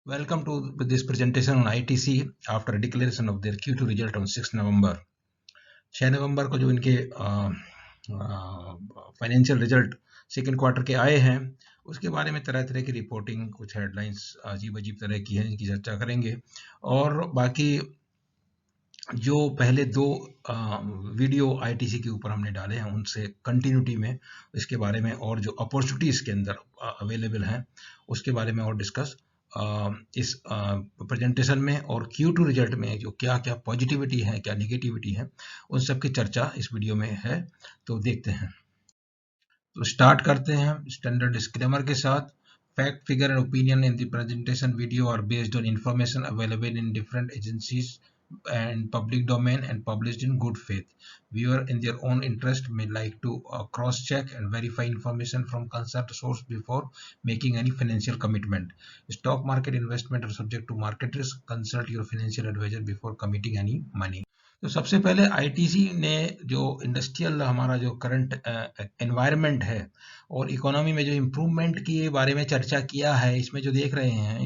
Welcome to this presentation on ITC after declaration of their Q2 result on 6 नवंबर। 6 नवंबर को जो इनके financial result second quarter के आए हैं उसके बारे में तरह तरह की रिपोर्टिंग, कुछ हेडलाइंस अजीब अजीब तरह की हैं, इनकी चर्चा करेंगे। और बाकी जो पहले दो वीडियो आईटीसी के ऊपर हमने डाले हैं उनसे कंटिन्यूटी में इसके बारे में और जो अपॉर्चुनिटीज़ के अंदर अवेलेबल हैं उसके बारे में और डिस्कस इस प्रेजेंटेशन में, और Q2 रिजल्ट में जो क्या क्या पॉजिटिविटी है, क्या निगेटिविटी है, उन सब की चर्चा इस वीडियो में है। तो देखते हैं। तो स्टार्ट करते हैं स्टैंडर्ड डिस्क्लेमर के साथ। Fact, figure and opinion in the presentation video are based on information available in different agencies and public domain and published in good faith. Viewer in their own interest may like to cross-check and verify information from concerned source before making any financial commitment. Stock market investment are subject to market risk. Consult your financial advisor before committing any money. तो सबसे पहले ITC ने जो industrial हमारा जो current environment है और economy में जो इम्प्रूवमेंट के बारे में चर्चा किया है। इसमें जो देख रहे हैं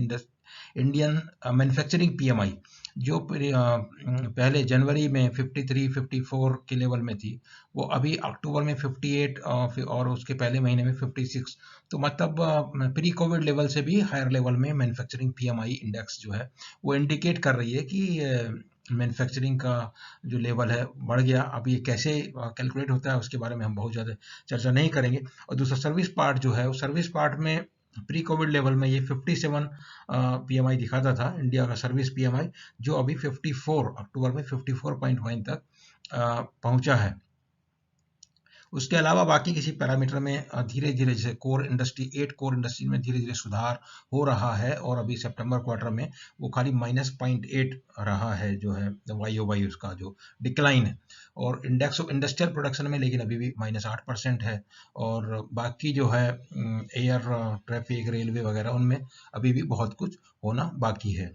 इंडियन मैन्युफैक्चरिंग पीएमआई जो पहले जनवरी में 53, 54 के लेवल में थी, वो अभी अक्टूबर में 58 और उसके पहले महीने में 56। तो मतलब प्री कोविड लेवल से भी हायर लेवल में मैन्युफैक्चरिंग पीएमआई इंडेक्स जो है वो इंडिकेट कर रही है कि मैन्युफैक्चरिंग का जो लेवल है बढ़ गया। अब ये कैसे कैलकुलेट होता है उसके बारे में हम बहुत ज़्यादा चर्चा नहीं करेंगे। और दूसरा सर्विस पार्ट जो है, सर्विस पार्ट में प्री कोविड लेवल में ये 57 पीएमआई दिखाता था इंडिया का सर्विस पीएमआई, जो अभी 54 अक्टूबर में 54.1 तक पहुंचा है। उसके अलावा बाकी किसी पैरामीटर में धीरे धीरे जैसे कोर इंडस्ट्री 8 कोर इंडस्ट्री में धीरे धीरे सुधार हो रहा है और अभी सितंबर क्वार्टर में वो खाली -0.8 रहा है जो है वाई उसका जो डिक्लाइन है। और इंडेक्स ऑफ इंडस्ट्रियल प्रोडक्शन में लेकिन अभी भी -8% है। और बाकी जो है एयर ट्रैफिक, रेलवे वगैरह, उनमें अभी भी बहुत कुछ होना बाकी है।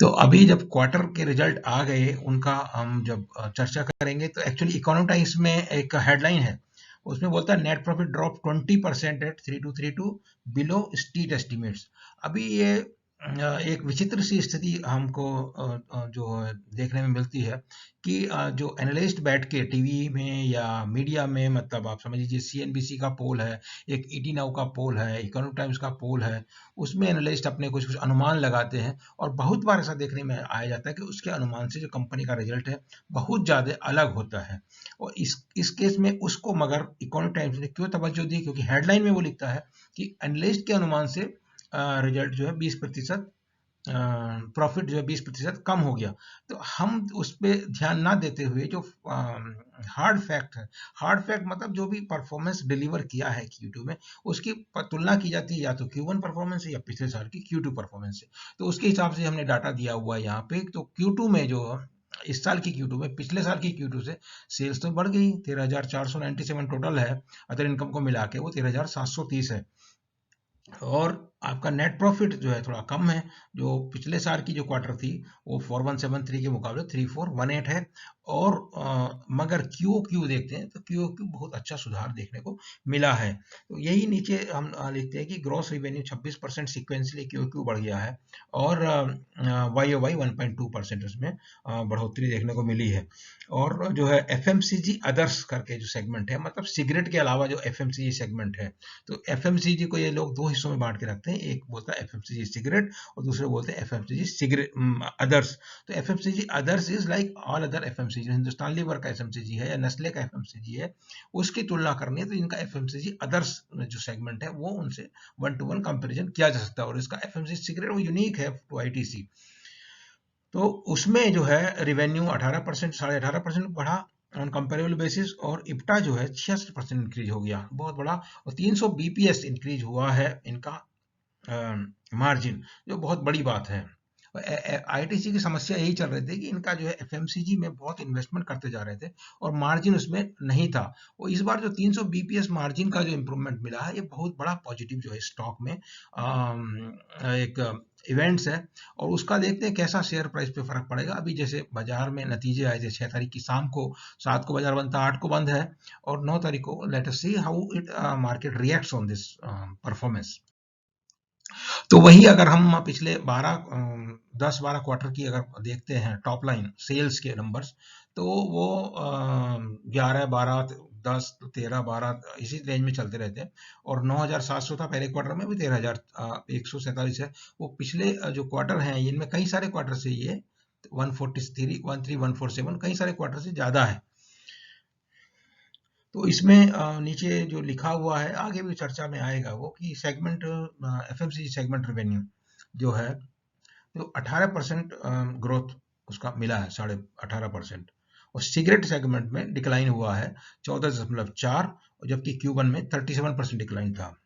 तो अभी जब क्वार्टर के रिजल्ट आ गए उनका हम जब चर्चा करेंगे तो एक्चुअली इकोनॉमिक टाइम्स में एक हेडलाइन है, उसमें बोलता है net profit drop 20% at 3232 below street estimates. अभी ये एक विचित्र सी स्थिति हमको जो देखने में मिलती है कि जो एनालिस्ट बैठ के टीवी में या मीडिया में, मतलब आप समझ लीजिए सीएनबीसी का पोल है, एक ईटी नाउ का पोल है, इकोनॉमिक टाइम्स का पोल है, उसमें एनालिस्ट अपने कुछ कुछ अनुमान लगाते हैं और बहुत बार ऐसा देखने में आया जाता है कि उसके अनुमान से जो कंपनी का रिजल्ट है बहुत ज़्यादा अलग होता है। और इस केस में उसको मगर इकोनॉमिक टाइम्स ने क्यों तवज्जो दी, क्योंकि हेडलाइन में वो लिखता है कि एनालिस्ट के अनुमान से रिजल्ट जो है 20% प्रॉफिट जो है 20% कम हो गया। तो हम उस पर ध्यान ना देते हुए जो हार्ड फैक्ट है, हार्ड फैक्ट मतलब जो भी परफॉर्मेंस डिलीवर किया है Q2 में, उसकी तुलना की जाती है या तो Q1 परफॉर्मेंस से या पिछले साल की Q2 परफॉर्मेंस से। तो उसके हिसाब से हमने डाटा दिया हुआ है यहाँ पे। तो Q2 में जो इस साल की Q2 में पिछले साल की Q2 से सेल्स तो बढ़ गई, 13,497 टोटल है, अदर इनकम को मिला के वो 13,730 है। और आपका नेट प्रॉफिट जो है थोड़ा कम है, जो पिछले साल की जो क्वार्टर थी वो 4173 के मुकाबले 3418 है। और मगर क्यू देखते हैं तो क्यू बहुत अच्छा सुधार देखने को मिला है। तो यही नीचे हम लिखते हैं कि ग्रॉस रिवेन्यू 26% सिक्वेंसली क्यू बढ़ गया है और वाई 1.2% उसमें बढ़ोतरी देखने को मिली है। और जो है एफएमसीजी अदर्स करके जो सेगमेंट है, मतलब सिगरेट के अलावा जो एफएमसीजी सेगमेंट है, तो एफएमसीजी को ये लोग दो हिस्सों में बांट के रखते हैं, एक बोलता है एफएमसीजी सिगरेट और दूसरे बोलते हैं एफएमसीजी सिगरेट अदर्स। तो FMCG others is like all other FMCG, Hindustan Lever का एफएमसीजी है या नेस्ले का एफएमसीजी है, उसकी तुलना करनी है तो इनका एफएमसीजी अदर्स जो सेगमेंट है वो उनसे 1-to-1 कंपेरिजन किया जा सकता है। और इसका एफएमसीजी सिगरेट वो यूनिक है टू आईटीसी। तो उसमें जो है रिवेन्यू 18%, 18.5% बढ़ा ऑन कंपेरेबल बेसिस, और इप्टा जो है 66% इंक्रीज हो गया, बहुत बड़ा। और 300 बीपीएस इंक्रीज हुआ है इनका मार्जिन, जो बहुत बड़ी बात है। आईटीसी की समस्या यही चल रही थी कि इनका जो है एफएमसीजी में बहुत इन्वेस्टमेंट करते जा रहे थे और मार्जिन उसमें नहीं था। और इस बार जो 300 बीपीएस मार्जिन का जो इम्प्रूवमेंट मिला है, ये बहुत बड़ा पॉजिटिव जो है स्टॉक में एक इवेंट्स है। और उसका देखते हैं कैसा शेयर प्राइस पे फर्क पड़ेगा। अभी जैसे बाजार में नतीजे आए थे 6 तारीख की शाम को, 7 को बाजार बंद था, 8 को बंद है, और 9 तारीख को let us see how it market reacts on this performance. तो वही अगर हम पिछले 10-12 क्वार्टर की अगर देखते हैं टॉप लाइन सेल्स के नंबर्स, तो वो 11, 12, 10, 13, 12 इसी रेंज में चलते रहते हैं। और 9,700 था पहले क्वार्टर में, भी 13,147 है। वो पिछले जो क्वार्टर हैं इनमें कई सारे क्वार्टर से ये 143, 13147 कई सारे क्वार्टर से ज्यादा है। तो इसमें नीचे जो लिखा हुआ है आगे भी चर्चा में आएगा वो कि सेगमेंट एफएमसीजी सेगमेंट रेवेन्यू जो है, तो 18% ग्रोथ उसका मिला है, 18.5%। और सिगरेट सेगमेंट में डिक्लाइन हुआ है 14.4, जबकि Q1 में 37% डिक्लाइन था।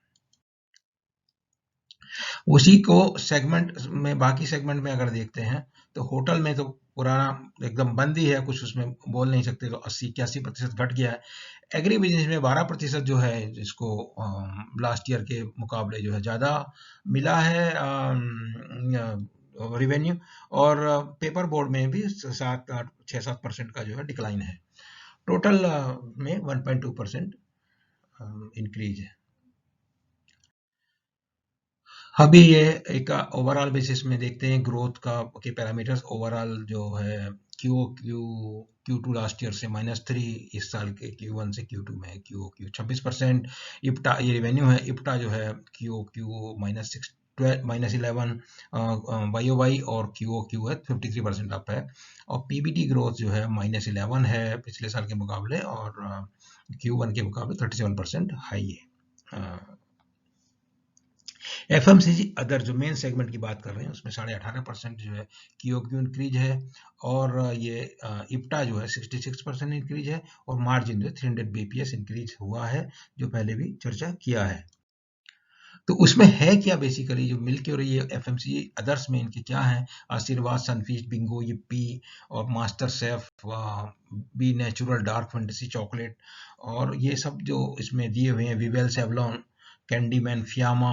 उसी को सेगमेंट में, बाकी सेगमेंट में अगर देखते हैं तो होटल में तो पुराना एकदम बंद ही है, कुछ उसमें बोल नहीं सकते, तो 80-81% घट गया है। एग्री बिजनेस में 12% जो है, जिसको लास्ट ईयर के मुकाबले जो है ज़्यादा मिला है रिवेन्यू। और पेपर बोर्ड में भी 6-7% का जो है डिक्लाइन है। टोटल में 1.2% इंक्रीज है। अभी ये एक ओवरऑल बेसिस में देखते हैं ग्रोथ का के पैरामीटर्स। ओवरऑल जो है Q2 लास्ट ईयर से -3, इस साल के Q1 से Q2 में QOQ 26%। इप्टा ये रेवेन्यू है, इप्टा जो है QOQ -11 YOY और QOQ है 53% अप है। और PBT ग्रोथ जो है -11 है पिछले साल के मुकाबले, और Q1 के मुकाबले 37% हाई है। एफएमसीजी अदर जो मेन सेगमेंट की बात कर रहे हैं उसमें 18.5% जो है क्यूओक्यू इंक्रीज है। और ये इप्टा जो है 66% इंक्रीज है। और मार्जिन जो है 300 बीपीएस इंक्रीज हुआ है, जो पहले भी चर्चा किया है। तो उसमें है क्या बेसिकली जो मिल के, और ये एफएमसीजी अदर्स में इनके क्या है? आशीर्वाद, सनफीस्ट, बिंगो, yippee और Master Chef, B Natural, Dark Fantasy chocolate, और ये सब जो इसमें दिए हुए हैं, Vivel, Savlon, Candyman, Fiama,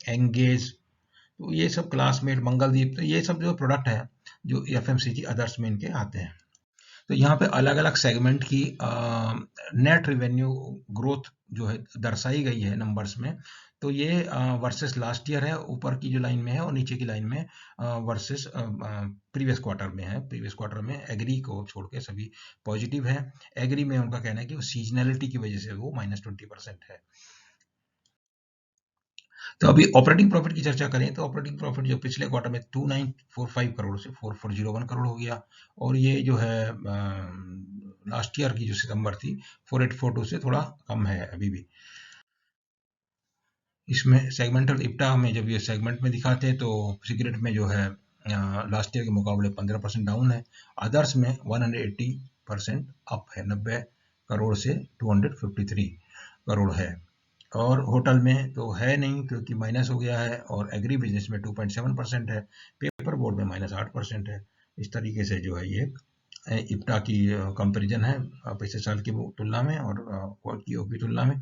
Engage, तो ये सब, क्लासमेट, मंगलदीप, तो ये सब जो प्रोडक्ट है जो एफएमसीजी अदर्स में इनके आते हैं। तो यहाँ पे अलग अलग सेगमेंट की नेट रिवेन्यू ग्रोथ जो है दर्शाई गई है नंबर्स में। तो ये वर्सेस लास्ट ईयर है, ऊपर की जो लाइन में है, और नीचे की लाइन में वर्सेस प्रीवियस क्वार्टर में है। प्रीवियस क्वार्टर में एग्री को छोड़ के सभी पॉजिटिव है। एग्री में उनका कहना है कि वो सीजनैलिटी की वजह से वो -20% है। तो अभी ऑपरेटिंग प्रॉफिट की चर्चा करें तो ऑपरेटिंग प्रॉफिट जो पिछले क्वार्टर में 2945 करोड़ से 4401 करोड़ हो गया। और ये जो है लास्ट ईयर की जो सितंबर थी 4842 से थोड़ा कम है अभी भी। इसमें सेगमेंटल इप्टा में जब ये सेगमेंट में दिखाते हैं तो सिगरेट में जो है लास्ट ईयर के मुकाबले 15% डाउन है। अदर्स में 180% अप है, 90 करोड़ से 253 करोड़ है। और होटल में तो है नहीं क्योंकि माइनस हो गया है। और एग्री बिजनेस में 2.7% है। पेपर बोर्ड में -8% है। इस तरीके से जो है ये इप्टा की कंपैरिजन है पिछले साल की तुलना में और क्वार्टर की तुलना में।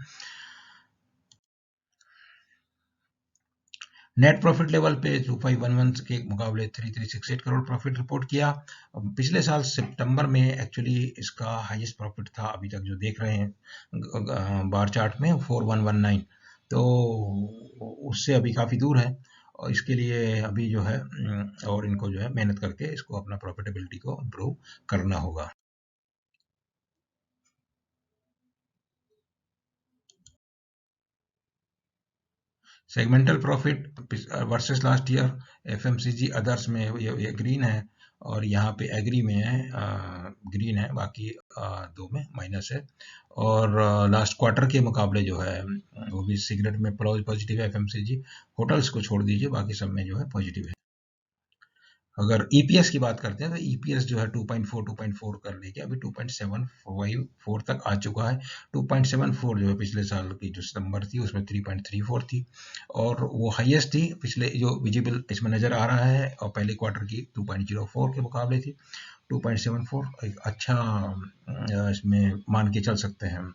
नेट प्रॉफिट लेवल पे 2511 के मुकाबले 3368 करोड़ प्रॉफिट रिपोर्ट किया। पिछले साल सितंबर में एक्चुअली इसका हाईएस्ट प्रॉफिट था अभी तक जो देख रहे हैं बार चार्ट में 4119, तो उससे अभी काफ़ी दूर है। और इसके लिए अभी जो है और इनको जो है मेहनत करके इसको अपना प्रॉफिटेबिलिटी को इम्प्रूव करना होगा। Segmental profit versus last year FMCG others में ये ग्रीन है, और यहाँ पे एग्री में है ग्रीन है, बाकी दो में माइनस है। और लास्ट क्वार्टर के मुकाबले जो है वो भी सिगरेट में पॉजिटिव है एफएमसीजी, होटल्स को छोड़ दीजिए बाकी सब में जो है पॉजिटिव है। अगर ईपीएस की बात करते हैं तो ईपीएस जो है 2.4 कर लेके अभी 2.754 तक आ चुका है। 2.74 जो है पिछले साल की जो सितंबर थी उसमें 3.34 थी, और वो हाईएस्ट थी पिछले जो विजिबल इसमें नजर आ रहा है, और पहले क्वार्टर की 2.04 के मुकाबले थी। 2.74 एक अच्छा इसमें मान के चल सकते हैं हम।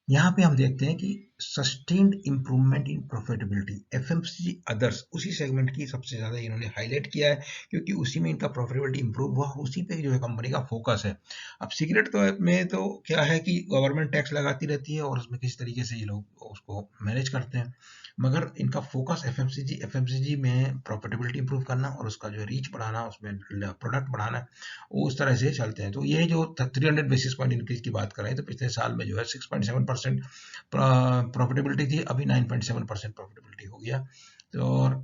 यहाँ पे हम देखते हैं कि sustained improvement in profitability, FMCG others उसी सेगमेंट की सबसे ज़्यादा इन्होंने हाईलाइट किया है, क्योंकि उसी में इनका प्रॉफिटेबिलिटी इंप्रूव हुआ, उसी पे जो है कंपनी का फोकस है। अब सिगरेट तो में तो क्या है कि गवर्नमेंट टैक्स लगाती रहती है और उसमें किसी तरीके से ये लोग उसको मैनेज करते हैं, मगर इनका फोकस एफएमसीजी में प्रॉफिटेबिलिटी इंप्रूव करना और उसका जो रीच बढ़ाना, उसमें प्रोडक्ट बढ़ाना, वो उस तरह से चलते हैं। तो ये जो 300 बेसिस पॉइंट इंक्रीज की बात कर रहे हैं, तो पिछले साल में जो है 6.7% प्रॉफिटेबिलिटी थी, अभी 9.7% प्रॉफिटेबिलिटी हो गया। तो और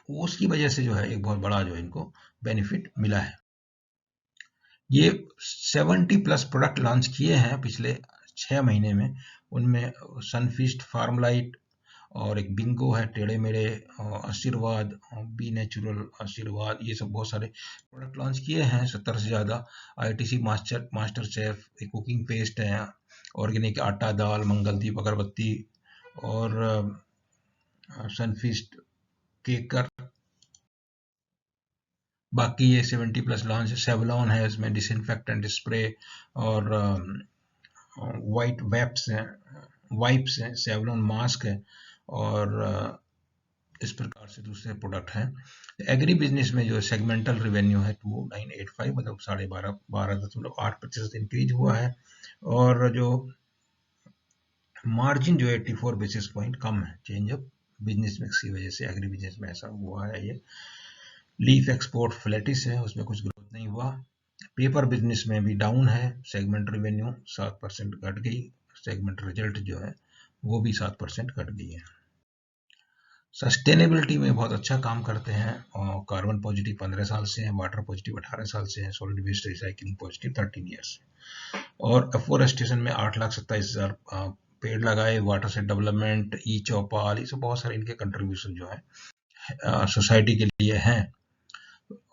उसकी वजह से जो है एक बहुत बड़ा जो है इनको बेनिफिट मिला है। ये 70 प्लस प्रोडक्ट लॉन्च किए हैं पिछले 6 महीने में, उनमें सनफीस्ट, फार्मलाइट और एक बिंगो है, टेढ़े मेढ़े, आशीर्वाद, बी नेचुरल, आशीर्वाद, ये सब बहुत सारे प्रोडक्ट लॉन्च किए हैं, 70 से ज़्यादा। आईटीसी मास्टर शेफ, एक कुकिंग पेस्ट है, ऑर्गेनिक आटा दाल, मंगलदीप अगरबत्ती, और सनफीस्ट केकर। बाकी ये 70 प्लस लॉन्च, सेवलॉन है, इसमें डिसइंफेक्टेंट स्प्रे और वाइप्स हैं, सेवलॉन मास्क है, और इस प्रकार से दूसरे प्रोडक्ट हैं। एग्री बिजनेस में जो सेगमेंटल रेवेन्यू है 2985, मतलब 12.8% इंक्रीज हुआ है, और जो मार्जिन जो 84 बेसिस पॉइंट कम है, चेंज ऑफ बिजनेस मिक्स की वजह से एग्री बिजनेस में ऐसा हुआ है। ये लीफ एक्सपोर्ट फ्लैटिस है, उसमें कुछ ग्रोथ नहीं हुआ। पेपर बिजनेस में भी डाउन है, सेगमेंट रेवेन्यू 7% घट गई, सेगमेंट रिजल्ट जो है वो भी 7% घट गई है। सस्टेनेबिलिटी में बहुत अच्छा काम करते हैं, और कार्बन पॉजिटिव 15 साल से है, वाटर पॉजिटिव 18 साल से है, solid waste recycling positive 13 years से, और एफोरेस्टेशन में 8,27,000 पेड़ लगाए, वाटर से डेवलपमेंट, ई चौपाल, ये सब बहुत सारे इनके कंट्रीब्यूशन जो है सोसाइटी के लिए हैं।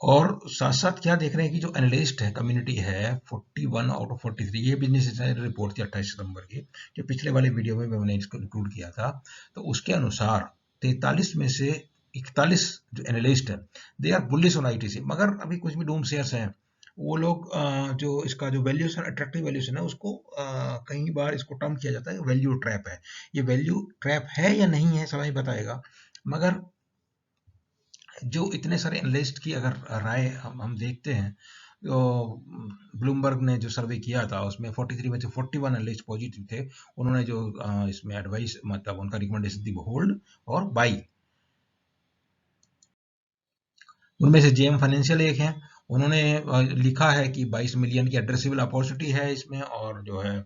और साथ साथ क्या देख रहे हैं कि जो एनालिस्ट है, कम्युनिटी है, 41 आउट ऑफ 43, ये बिजनेस रिपोर्ट थी 28 सितंबर की, जो पिछले वाले वीडियो में मैंने इसको इंक्लूड किया था। तो उसके अनुसार 43 में से 41 जो एनालिस्ट है, they are bullish on ITC, मगर अभी कुछ भी डूम शेयर्स हैं, वो लोग जो इसका जो वैल्यूएशन, अट्रैक्टिव वैल्यूएशन है, उसको कई बार इसको टर्म किया जाता है वैल्यू ट्रैप है। ये वैल्यू ट्रैप है या नहीं है, समय बताएगा, मगर जो इतने सारे एनालिस्ट की अगर राय हम देखते हैं, तो ब्लूमबर्ग ने जो सर्वे किया था उसमें 43 में से 41 एनालिस्ट पॉजिटिव थे। उन्होंने जो इसमें एडवाइस, मतलब उनका रिकमेंडेशन थी होल्ड और बाई। उनमें से जेएम फाइनेंशियल एक है, उन्होंने लिखा है कि 22 मिलियन की एड्रेसेबल अपॉर्चुनिटी है इसमें, और जो है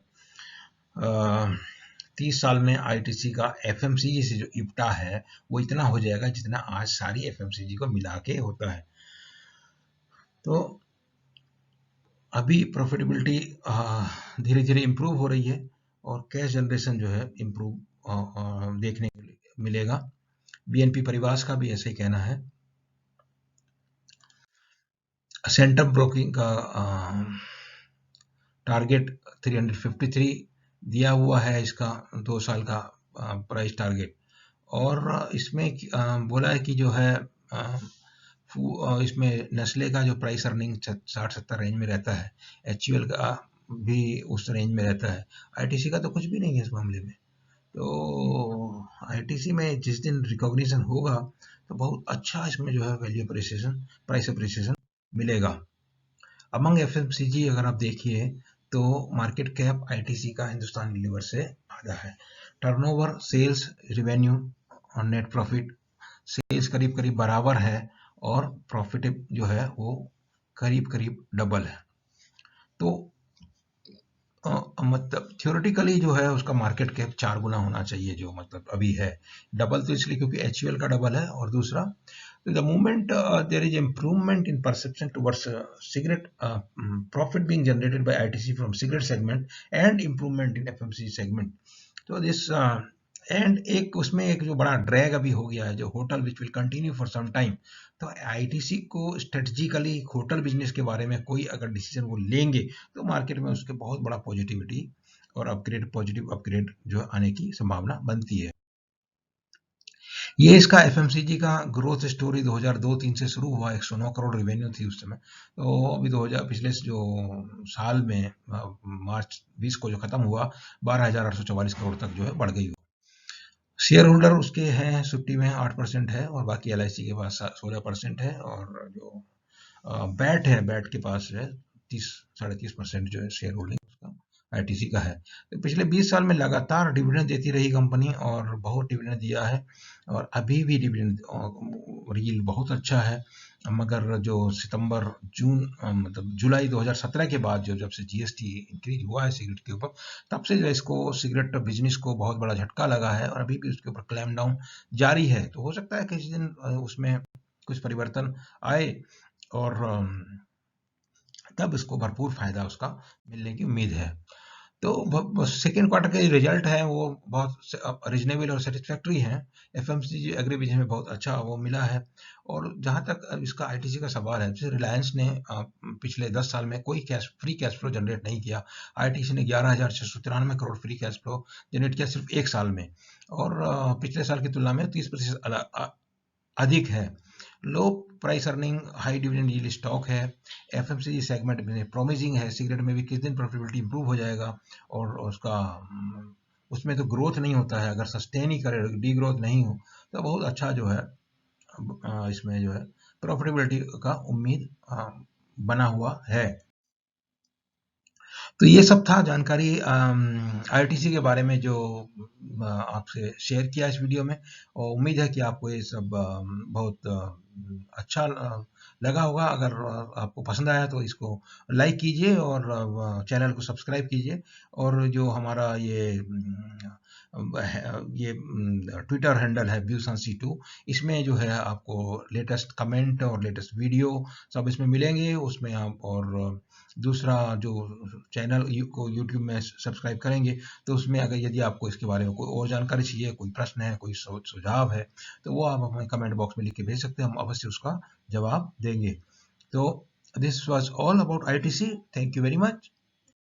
30 साल में आईटीसी का एफएमसीजी से जो इब्टा है वो इतना हो जाएगा जितना आज सारी एफएमसीजी को मिला के होता है। तो अभी प्रॉफिटेबिलिटी धीरे धीरे इम्प्रूव हो रही है, और कैश जनरेशन जो है इम्प्रूव देखने को मिलेगा। बीएनपी परिवार का भी ऐसे ही कहना है। सेंटम ब्रोकिंग का टारगेट 353 दिया हुआ है, इसका 2 साल का प्राइस टारगेट, और इसमें बोला है कि जो है इसमें नेस्ले का जो प्राइस अर्निंग 60-70 रेंज में रहता है, एचयूएल का भी उस रेंज में रहता है, आईटीसी का तो कुछ भी नहीं है इस मामले में। तो आईटीसी में जिस दिन रिकॉग्निशन होगा तो बहुत अच्छा इसमें जो है वैल्यू अप्रिसिएशन, प्राइस अप्रिसिएशन मिलेगा। अमंग एफएमसीजी अगर आप देखिए तो मार्केट कैप आईटीसी का हिंदुस्तान लीवर से आधा है। टर्नओवर, सेल्स रेवेन्यू और नेट प्रॉफिट, सेल्स करीब करीब बराबर है, और प्रॉफिट जो है वो करीब करीब डबल है। तो मतलब थियोरेटिकली जो है उसका मार्केट कैप 4 गुना होना चाहिए, जो मतलब अभी है। डबल तो इसलिए क्योंकि एचयूएल का डबल है, और दूसरा the moment there is improvement in perception towards cigarette profit being generated by ITC from cigarette segment and improvement in FMCG segment, तो दिस एंड एक उसमें एक जो बड़ा ड्रैग अभी हो गया है, जो hotel which will continue for some time. तो आईटीसी को स्ट्रेटजिकली होटल बिजनेस के बारे में कोई अगर डिसीजन वो लेंगे तो मार्केट में उसके बहुत बड़ा पॉजिटिविटी और पॉजिटिव अपग्रेड जो आने की संभावना बनती है। ये इसका एफएमसीजी का ग्रोथ स्टोरी 2002-3 से शुरू हुआ। 109 करोड़ रेवेन्यू थी उस समय। तो अभी 2000 पिछले जो साल में मार्च 20 को जो खत्म हुआ 12,844 करोड़ तक जो है बढ़ गई। शेयर होल्डर उसके हैं सुट्टी में 8% है और बाकी एलआईसी के पास 16% है और जो बैट है, बैट के पास है 30-30.5% जो है शेयर होल्डिंग उसका आईटीसी का है। तो पिछले 20 साल में लगातार डिविडेंड देती रही कंपनी और बहुत डिविडेंड दिया है और अभी भी डिविडेंड यील्ड बहुत अच्छा है। मगर जो सितंबर जून मतलब जुलाई 2017 के बाद जब से जीएसटी इंक्रीज हुआ है सिगरेट के ऊपर, तब से जो है इसको सिगरेट बिजनेस को बहुत बड़ा झटका लगा है और अभी भी उसके ऊपर क्लैम डाउन जारी है। तो हो सकता है किसी दिन उसमें कुछ परिवर्तन आए और तब इसको भरपूर फायदा उसका मिलने की उम्मीद है। तो सेकेंड क्वार्टर के रिजल्ट है वो बहुत रीजनेबल और सेटिस्फैक्ट्री हैं। एफएमसीजी एग्री बिजनेस में बहुत अच्छा वो मिला है। और जहां तक इसका आईटीसी का सवाल है, जैसे रिलायंस ने पिछले 10 साल में कोई फ्री कैश फ्लो जनरेट नहीं किया। आईटीसी ने 11,693 crore free cash flow generate किया सिर्फ एक साल में और पिछले साल की तुलना में 30% अधिक है। लो price earning high dividend yield stock है। एफएमसीजी सेगमेंट में प्रॉमिसिंग है। सिगरेट में भी किस दिन प्रॉफिटेबिलिटी इंप्रूव हो जाएगा और उसका उसमें तो ग्रोथ नहीं होता है, अगर सस्टेन ही करे डी ग्रोथ नहीं हो तो बहुत अच्छा जो है इसमें जो है प्रॉफिटेबिलिटी का उम्मीद बना हुआ है। तो ये सब था जानकारी आईटीसी के बारे में जो आपसे शेयर किया इस वीडियो में और उम्मीद है कि आपको ये सब बहुत अच्छा लगा होगा। अगर आपको पसंद आया तो इसको लाइक कीजिए और चैनल को सब्सक्राइब कीजिए और जो हमारा ये ट्विटर हैंडल है व्यूसन-C2, इसमें जो है आपको लेटेस्ट कमेंट और लेटेस्ट वीडियो सब इसमें मिलेंगे। उसमें आप और दूसरा जो चैनल को यूट्यूब में सब्सक्राइब करेंगे तो उसमें अगर यदि आपको इसके बारे में कोई और जानकारी चाहिए, कोई प्रश्न है, कोई सुझाव है तो वो आप हमें कमेंट बॉक्स में लिख के भेज सकते हैं, हम अवश्य उसका जवाब देंगे। तो this was all about ITC. Thank you very much.